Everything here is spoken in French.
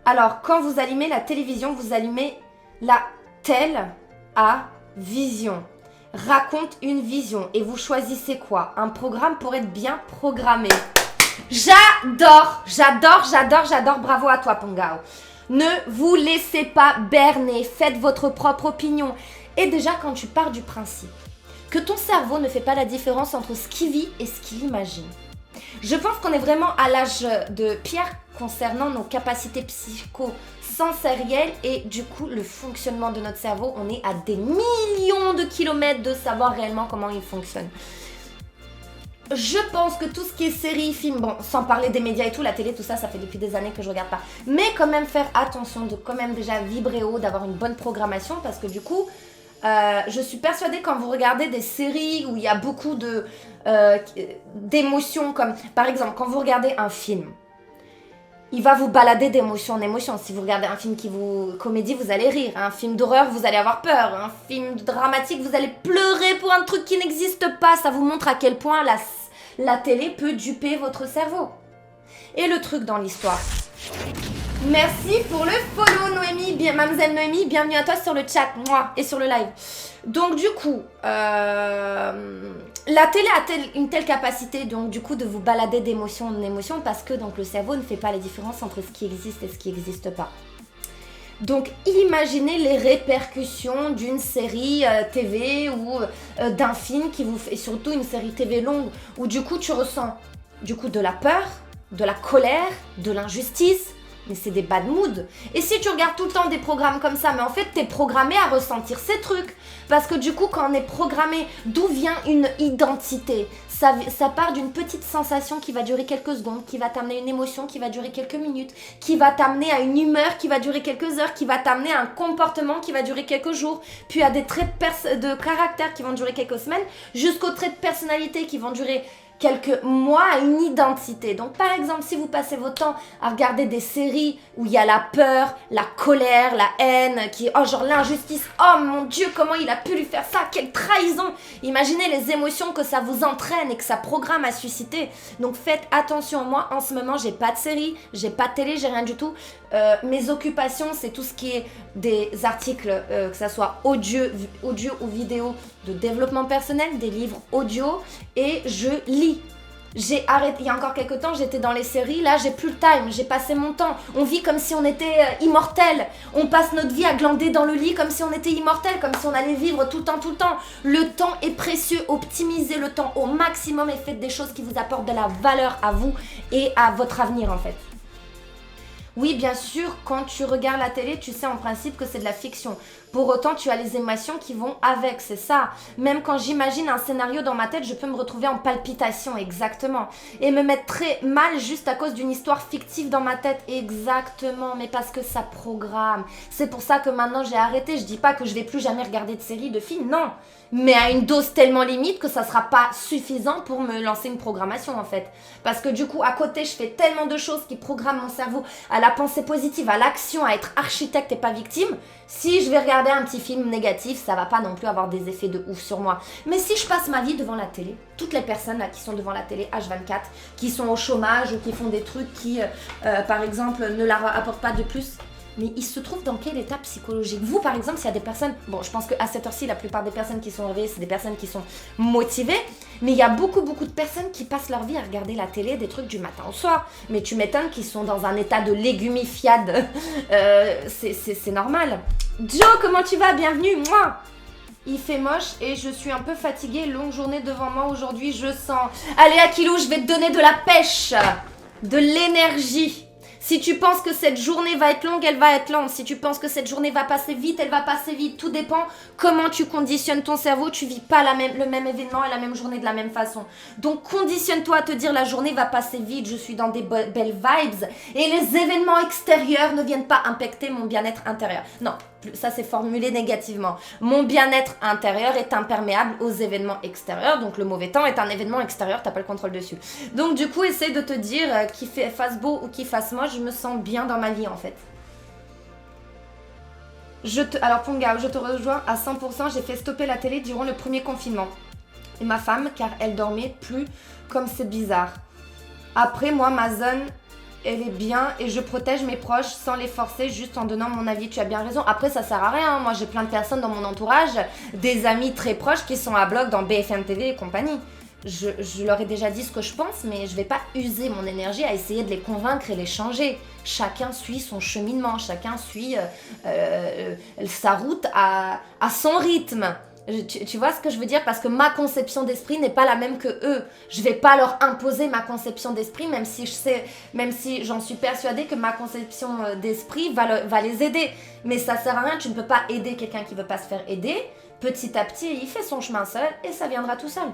Alors, quand vous allumez la télévision, vous allumez la vision. Raconte une vision et vous choisissez quoi? Un programme pour être bien programmé. J'adore. Bravo à toi, Pongao. Ne vous laissez pas berner. Faites votre propre opinion. Et déjà, quand tu pars du principe que ton cerveau ne fait pas la différence entre ce qu'il vit et ce qu'il imagine, je pense qu'on est vraiment à l'âge de pierre concernant nos capacités psychosensorielles et du coup le fonctionnement de notre cerveau. On est à des millions de kilomètres de savoir réellement comment il fonctionne. Je pense que tout ce qui est séries, films, bon, sans parler des médias et tout, la télé, tout ça, ça fait depuis des années que je regarde pas. Mais quand même faire attention de quand même déjà vibrer haut, d'avoir une bonne programmation parce que du coup, je suis persuadée quand vous regardez des séries où il y a beaucoup d'émotions, comme par exemple quand vous regardez un film, il va vous balader d'émotion en émotion. Si vous regardez un film comédie, vous allez rire. Un film d'horreur, vous allez avoir peur. Un film dramatique, vous allez pleurer pour un truc qui n'existe pas. Ça vous montre à quel point la télé peut duper votre cerveau. Et le truc dans l'histoire. Merci pour le follow, Noémie. Mademoiselle Noémie, bienvenue à toi sur le chat, moi, et sur le live. Donc du coup, la télé a une telle capacité donc du coup de vous balader d'émotion en émotion parce que donc le cerveau ne fait pas la différence entre ce qui existe et ce qui n'existe pas. Donc imaginez les répercussions d'une série TV ou d'un film qui vous fait, et surtout une série TV longue où du coup tu ressens du coup de la peur, de la colère, de l'injustice. Mais c'est des bad moods. Et si tu regardes tout le temps des programmes comme ça, mais en fait, t'es programmé à ressentir ces trucs. Parce que du coup, quand on est programmé, d'où vient une identité? Ça part d'une petite sensation qui va durer quelques secondes, qui va t'amener une émotion qui va durer quelques minutes, qui va t'amener à une humeur qui va durer quelques heures, qui va t'amener à un comportement qui va durer quelques jours, puis à des traits de caractère qui vont durer quelques semaines, jusqu'aux traits de personnalité qui vont durer quelques mois, à une identité. Donc par exemple, si vous passez votre temps à regarder des séries où il y a la peur, la colère, la haine, genre l'injustice, oh mon Dieu, comment il a pu lui faire ça, quelle trahison. Imaginez les émotions que ça vous entraîne et que ça programme à susciter. Donc faites attention. Moi en ce moment, j'ai pas de série, j'ai pas de télé, j'ai rien du tout. Mes occupations, c'est tout ce qui est des articles, que ça soit audio ou vidéo, de développement personnel, des livres audio, et je lis. J'ai arrêté, il y a encore quelques temps, j'étais dans les séries, là j'ai plus le time, j'ai passé mon temps. On vit comme si on était immortel. On passe notre vie à glander dans le lit comme si on était immortel, comme si on allait vivre tout le temps. Le temps est précieux, optimisez le temps au maximum et faites des choses qui vous apportent de la valeur à vous et à votre avenir en fait. Oui, bien sûr, quand tu regardes la télé, tu sais en principe que c'est de la fiction. Pour autant, tu as les émotions qui vont avec, c'est ça. Même quand j'imagine un scénario dans ma tête, je peux me retrouver en palpitation, exactement. Et me mettre très mal juste à cause d'une histoire fictive dans ma tête, exactement. Mais parce que ça programme. C'est pour ça que maintenant j'ai arrêté. Je dis pas que je vais plus jamais regarder de séries, de films, non. Mais à une dose tellement limite que ça sera pas suffisant pour me lancer une programmation en fait. Parce que du coup, à côté, je fais tellement de choses qui programment mon cerveau à la pensée positive, à l'action, à être architecte et pas victime. Si je vais regarder un petit film négatif, ça va pas non plus avoir des effets de ouf sur moi. Mais si je passe ma vie devant la télé, toutes les personnes là qui sont devant la télé H24, qui sont au chômage ou qui font des trucs qui, par exemple, ne leur apportent pas de plus, mais ils se trouvent dans quel état psychologique? Vous, par exemple, s'il y a des personnes... Bon, je pense qu'à cette heure-ci, la plupart des personnes qui sont réveillées, c'est des personnes qui sont motivées. Mais il y a beaucoup de personnes qui passent leur vie à regarder la télé, des trucs du matin au soir. Mais tu m'étonnes qu'ils sont dans un état de légumifiade. C'est normal. Joe, comment tu vas? Bienvenue, moi. Il fait moche et je suis un peu fatiguée. Longue journée devant moi aujourd'hui, je sens... Allez, Akilou, je vais te donner de la pêche, de l'énergie. Si tu penses que cette journée va être longue, elle va être longue. Si tu penses que cette journée va passer vite, elle va passer vite. Tout dépend comment tu conditionnes ton cerveau. Tu vis pas le même événement et la même journée de la même façon. Donc conditionne-toi à te dire la journée va passer vite, je suis dans des belles vibes et les événements extérieurs ne viennent pas impacter mon bien-être intérieur. Non, ça c'est formulé négativement. Mon bien-être intérieur est imperméable aux événements extérieurs. Donc le mauvais temps est un événement extérieur, t'as pas le contrôle dessus. Donc du coup, essaie de te dire qu'il fasse beau ou qu'il fasse moche, je me sens bien dans ma vie en fait. Alors Pongao, je te rejoins à 100%, j'ai fait stopper la télé durant le premier confinement. Et ma femme, car elle dormait plus, comme c'est bizarre. Après moi, ma zone elle est bien et je protège mes proches sans les forcer, juste en donnant mon avis. Tu as bien raison. Après, ça sert à rien. Moi, j'ai plein de personnes dans mon entourage, des amis très proches qui sont à bloc dans BFM TV et compagnie. Je leur ai déjà dit ce que je pense, mais je vais pas user mon énergie à essayer de les convaincre et les changer. Chacun suit son cheminement, chacun suit sa route à son rythme. Tu vois ce que je veux dire? Parce que ma conception d'esprit n'est pas la même que eux. Je vais pas leur imposer ma conception d'esprit, même si j'en suis persuadée que ma conception d'esprit va les aider. Mais ça sert à rien, tu ne peux pas aider quelqu'un qui veut pas se faire aider. Petit à petit, il fait son chemin seul et ça viendra tout seul.